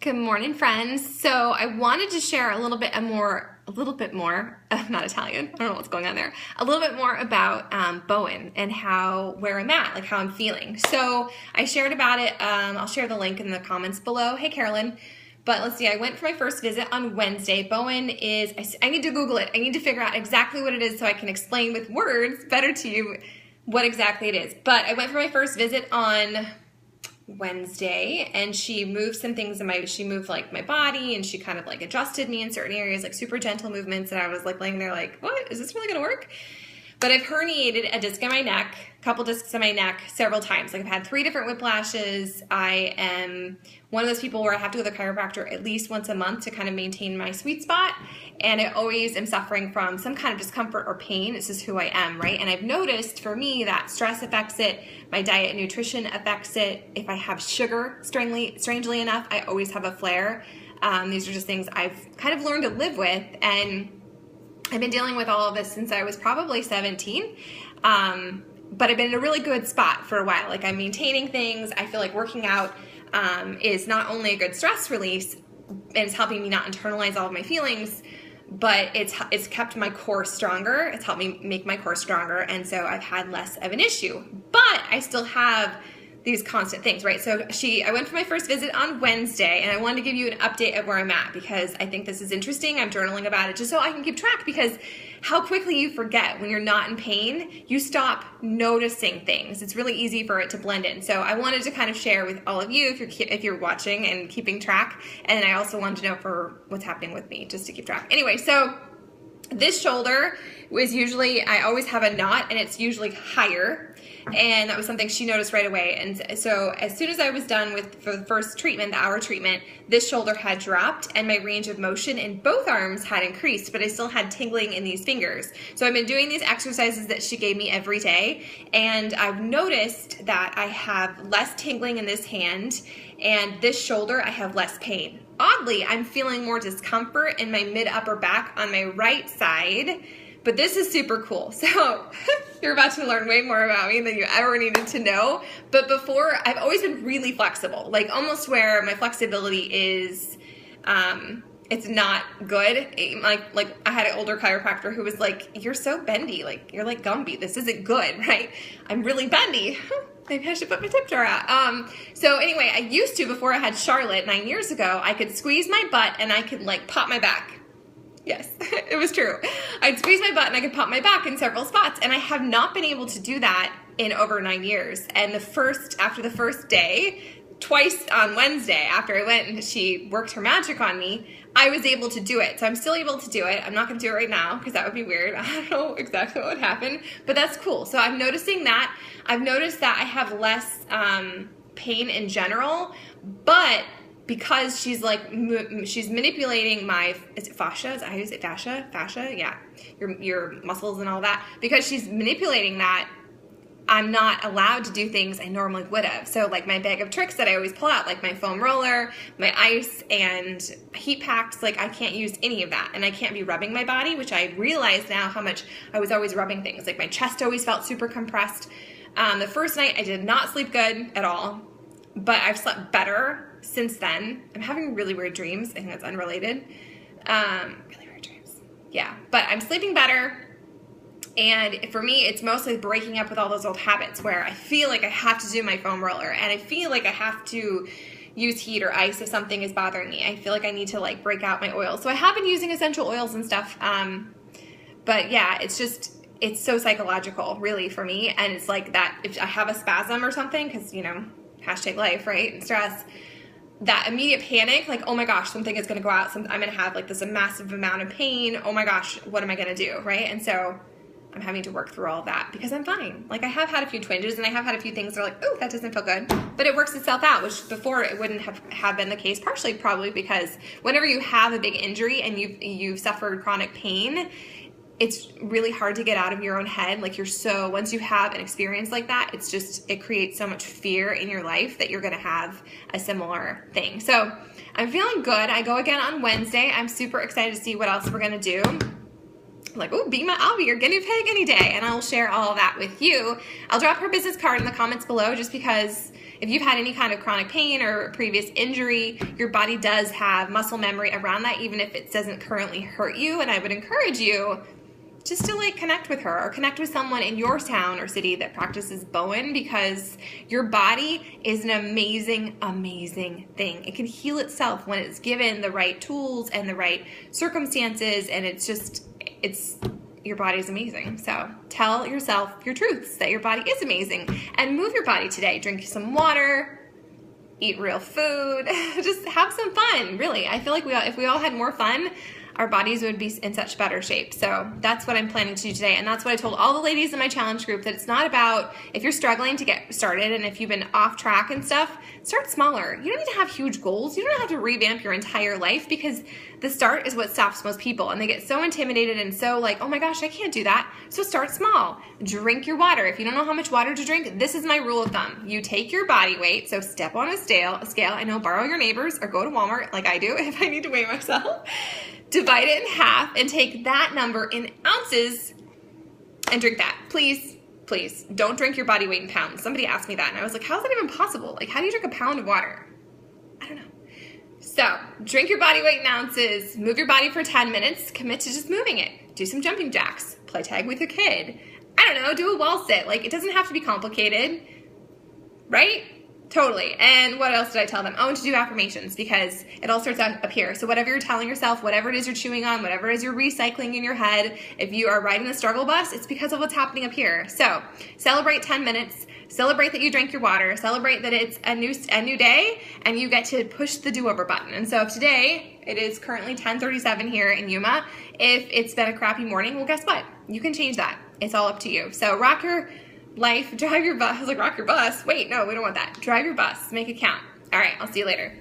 Good morning, friends. So I wanted to share a little bit more, I'm not Italian, I don't know what's going on there, a little bit more about Bowen and where I'm at, like how I'm feeling. So I shared about it, I'll share the link in the comments below. Hey, Carolyn. But let's see, I went for my first visit on Wednesday. Bowen is, I need to Google it. I need to figure out exactly what it is so I can explain with words better to you what exactly it is. But I went for my first visit on Wednesday, and she moved some things she moved like my body, and she kind of like adjusted me in certain areas, like super gentle movements, and I was like laying there like, what, is this really gonna work? But I've herniated a disc in my neck, a couple discs in my neck several times. Like I've had 3 different whiplashes. I am one of those people where I have to go to the chiropractor at least once a month to kind of maintain my sweet spot. And I always am suffering from some kind of discomfort or pain. It's just who I am, right? And I've noticed for me that stress affects it. My diet and nutrition affects it. If I have sugar, strangely enough, I always have a flare. These are just things I've kind of learned to live with. And I've been dealing with all of this since I was probably 17, but I've been in a really good spot for a while. Like I'm maintaining things. I feel like working out is not only a good stress release, and it's helping me not internalize all of my feelings, but it's kept my core stronger. It's helped me make my core stronger, and so I've had less of an issue. But I still have these constant things, right? So I went for my first visit on Wednesday, and I wanted to give you an update of where I'm at because I think this is interesting. I'm journaling about it just so I can keep track, because how quickly you forget when you're not in pain, you stop noticing things. It's really easy for it to blend in. So I wanted to kind of share with all of you if you're watching and keeping track, and I also wanted to know for what's happening with me, just to keep track. Anyway, so this shoulder was I always have a knot, and it's usually higher. And that was something she noticed right away. And so as soon as I was done for the first treatment, the hour treatment, this shoulder had dropped and my range of motion in both arms had increased, but I still had tingling in these fingers. So I've been doing these exercises that she gave me every day, and I've noticed that I have less tingling in this hand, and this shoulder I have less pain. Oddly, I'm feeling more discomfort in my mid-upper back on my right side, but this is super cool. So you're about to learn way more about me than you ever needed to know. But before, I've always been really flexible, like almost where my flexibility is, it's not good. Like I had an older chiropractor who was like, you're so bendy, like you're like Gumby. This isn't good, right? I'm really bendy. Maybe I should put my tip jar out. So anyway, I used to, before I had Charlotte 9 years ago, I could squeeze my butt and I could like pop my back. Yes, it was true. I'd squeeze my butt and I could pop my back in several spots, and I have not been able to do that in over 9 years. And after the first day, twice on Wednesday, after I went and she worked her magic on me, I was able to do it. So I'm still able to do it. I'm not gonna do it right now because that would be weird. I don't know exactly what would happen, but that's cool. So I'm noticing that. I've noticed that I have less pain in general, but because she's manipulating my, is it fascia? Is that how you say fascia? Fascia, yeah. Your muscles and all that. Because she's manipulating that, I'm not allowed to do things I normally would have. So like my bag of tricks that I always pull out, like my foam roller, my ice, and heat packs, like I can't use any of that. And I can't be rubbing my body, which I realize now how much I was always rubbing things. Like my chest always felt super compressed. The first night I did not sleep good at all, but I've slept better since then. I'm having really weird dreams. I think that's unrelated. Really weird dreams. Yeah, but I'm sleeping better. And for me, it's mostly breaking up with all those old habits where I feel like I have to do my foam roller, and I feel like I have to use heat or ice if something is bothering me. I feel like I need to like break out my oils. So I have been using essential oils and stuff. But yeah, it's so psychological really for me. And it's like that if I have a spasm or something, because #life, right? And stress, that immediate panic, like, oh my gosh, something is going to go out. I'm going to have like this massive amount of pain. Oh my gosh, what am I going to do? Right. And so I'm having to work through all of that because I'm fine. Like I have had a few twinges and I have had a few things that are like, oh, that doesn't feel good, but it works itself out, which before it wouldn't have been the case, partially probably because whenever you have a big injury and you've suffered chronic pain, it's really hard to get out of your own head. Like once you have an experience like that, it creates so much fear in your life that you're going to have a similar thing. So I'm feeling good. I go again on Wednesday. I'm super excited to see what else we're going to do. like, oh, I'll be your guinea pig any day. And I'll share all of that with you. I'll drop her business card in the comments below, just because if you've had any kind of chronic pain or previous injury, your body does have muscle memory around that, even if it doesn't currently hurt you. And I would encourage you just to like connect with her or connect with someone in your town or city that practices Bowen, because your body is an amazing, amazing thing. It can heal itself when it's given the right tools and the right circumstances, and your body is amazing. So tell yourself your truths that your body is amazing, and move your body today. Drink some water, eat real food, just have some fun. Really, I feel like if we all had more fun, our bodies would be in such better shape. So that's what I'm planning to do today. And that's what I told all the ladies in my challenge group, that it's not about, if you're struggling to get started and if you've been off track and stuff, start smaller. You don't need to have huge goals. You don't have to revamp your entire life, because the start is what stops most people. And they get so intimidated and so like, oh my gosh, I can't do that. So start small. Drink your water. If you don't know how much water to drink, this is my rule of thumb. You take your body weight. So step on a scale. I know, borrow your neighbors or go to Walmart like I do if I need to weigh myself. Divide it in half and take that number in ounces and drink that. Please, please don't drink your body weight in pounds. Somebody asked me that and I was like, how is that even possible? Like, how do you drink a pound of water? I don't know. So drink your body weight in ounces, move your body for 10 minutes, commit to just moving it. Do some jumping jacks, play tag with your kid. I don't know, do a wall sit. Like, it doesn't have to be complicated, right? Totally. And what else did I tell them? Oh, and to do affirmations, because it all starts up here. So whatever you're telling yourself, whatever it is you're chewing on, whatever it is you're recycling in your head, if you are riding the struggle bus, it's because of what's happening up here. So celebrate 10 minutes, celebrate that you drank your water, celebrate that it's a new day, and you get to push the do-over button. And so if today, it is currently 10:37 here in Yuma, if it's been a crappy morning, well, guess what? You can change that. It's all up to you. So rock your life, drive your bus. I was like, rock your bus? Wait, no, we don't want that. Drive your bus, make it count. All right, I'll see you later.